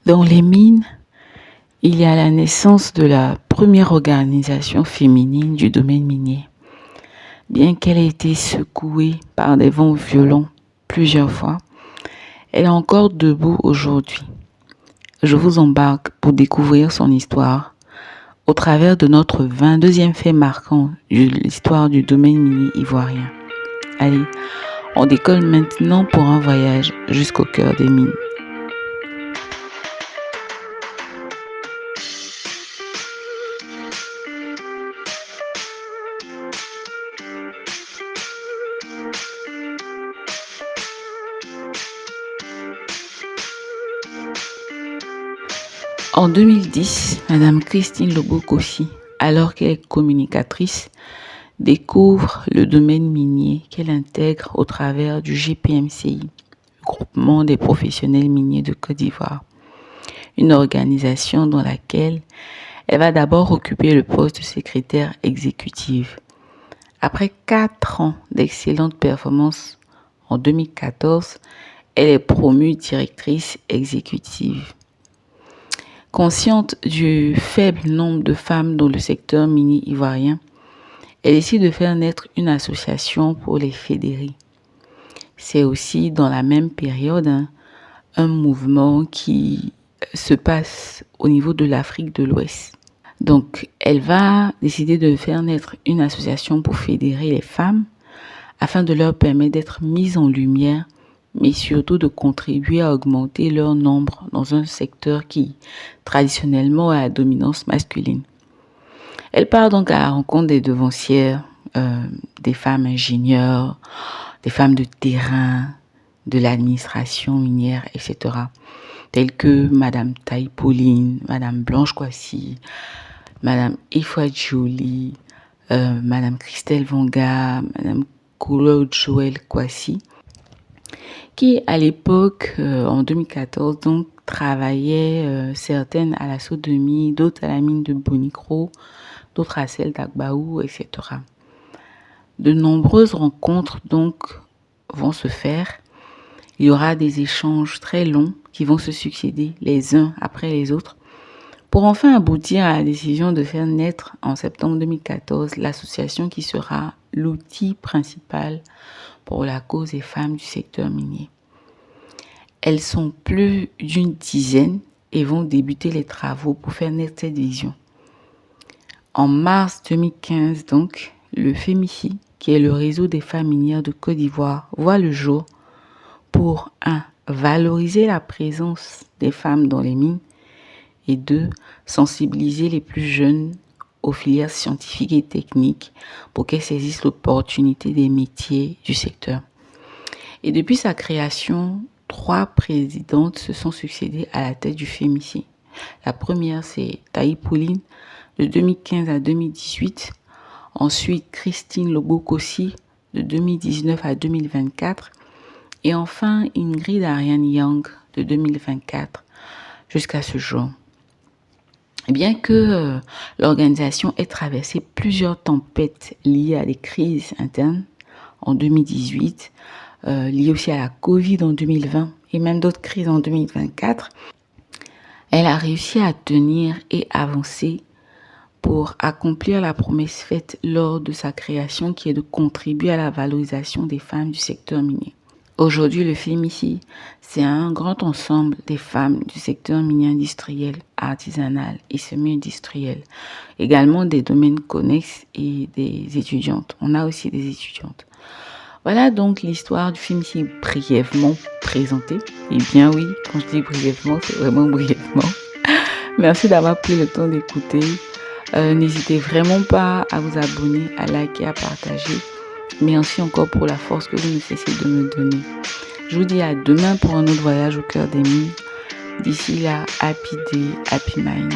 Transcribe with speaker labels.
Speaker 1: Dans les mines, il y a la naissance de la première organisation féminine du domaine minier. Bien qu'elle ait été secouée par des vents violents plusieurs fois, elle est encore debout aujourd'hui. Je vous embarque pour découvrir son histoire au travers de notre 22e fait marquant de l'histoire du domaine minier ivoirien. Allez, on décolle maintenant pour un voyage jusqu'au cœur des mines. En 2010, Madame Christine Lobo-Kossi, alors qu'elle est communicatrice, découvre le domaine minier qu'elle intègre au travers du GPMCI, le Groupement des professionnels miniers de Côte d'Ivoire, une organisation dans laquelle elle va d'abord occuper le poste de secrétaire exécutive. Après 4 ans d'excellentes performances, en 2014, elle est promue directrice exécutive. Consciente du faible nombre de femmes dans le secteur minier ivoirien, elle décide de faire naître une association pour les fédérer. C'est aussi dans la même période un mouvement qui se passe au niveau de l'Afrique de l'Ouest. Donc, elle va décider de faire naître une association pour fédérer les femmes afin de leur permettre d'être mises en lumière, mais surtout de contribuer à augmenter leur nombre dans un secteur qui, traditionnellement, a la dominance masculine. Elle part donc à la rencontre des devancières, des femmes ingénieures, des femmes de terrain, de l'administration minière, etc. Telles que Madame Taï Pauline, Madame Blanche Kwasi, Madame Ifwa Jolie, Madame Christelle Vanga, Madame Claude Joël Kwasi, qui à l'époque, en 2014, donc travaillaient certaines à la Sodomie, d'autres à la mine de Bonicro, d'autres à celle d'Agbaou, etc. De nombreuses rencontres donc vont se faire. Il y aura des échanges très longs qui vont se succéder les uns après les autres pour enfin aboutir à la décision de faire naître en septembre 2014 l'association qui sera l'outil principal pour la cause des femmes du secteur minier. Elles sont plus d'une dizaine et vont débuter les travaux pour faire naître cette vision. En mars 2015, donc, le FEMICI, qui est le réseau des femmes minières de Côte d'Ivoire, voit le jour pour 1. Valoriser la présence des femmes dans les mines et 2. Sensibiliser les plus jeunes aux filières scientifiques et techniques pour qu'elles saisissent l'opportunité des métiers du secteur. Et depuis sa création, 3 présidentes se sont succédées à la tête du FEMICI. La première, c'est Taï Pauline, de 2015 à 2018. Ensuite, Christine Lobo-Kossi, de 2019 à 2024. Et enfin, Ingrid Ariane Young, de 2024 jusqu'à ce jour. Bien que l'organisation ait traversé plusieurs tempêtes liées à des crises internes en 2018, liées aussi à la Covid en 2020 et même d'autres crises en 2024, elle a réussi à tenir et avancer pour accomplir la promesse faite lors de sa création qui est de contribuer à la valorisation des femmes du secteur minier. Aujourd'hui, le FEMICI, c'est un grand ensemble des femmes du secteur minier industriel, artisanal et semi-industriel. Également des domaines connexes et des étudiantes. On a aussi des étudiantes. Voilà donc l'histoire du FEMICI brièvement présentée. Et bien oui, quand je dis brièvement, c'est vraiment brièvement. Merci d'avoir pris le temps d'écouter. N'hésitez vraiment pas à vous abonner, à liker, à partager. Merci encore pour la force que vous ne cessez de me donner. Je vous dis à demain pour un autre voyage au cœur des mines. D'ici là, happy day, happy mining.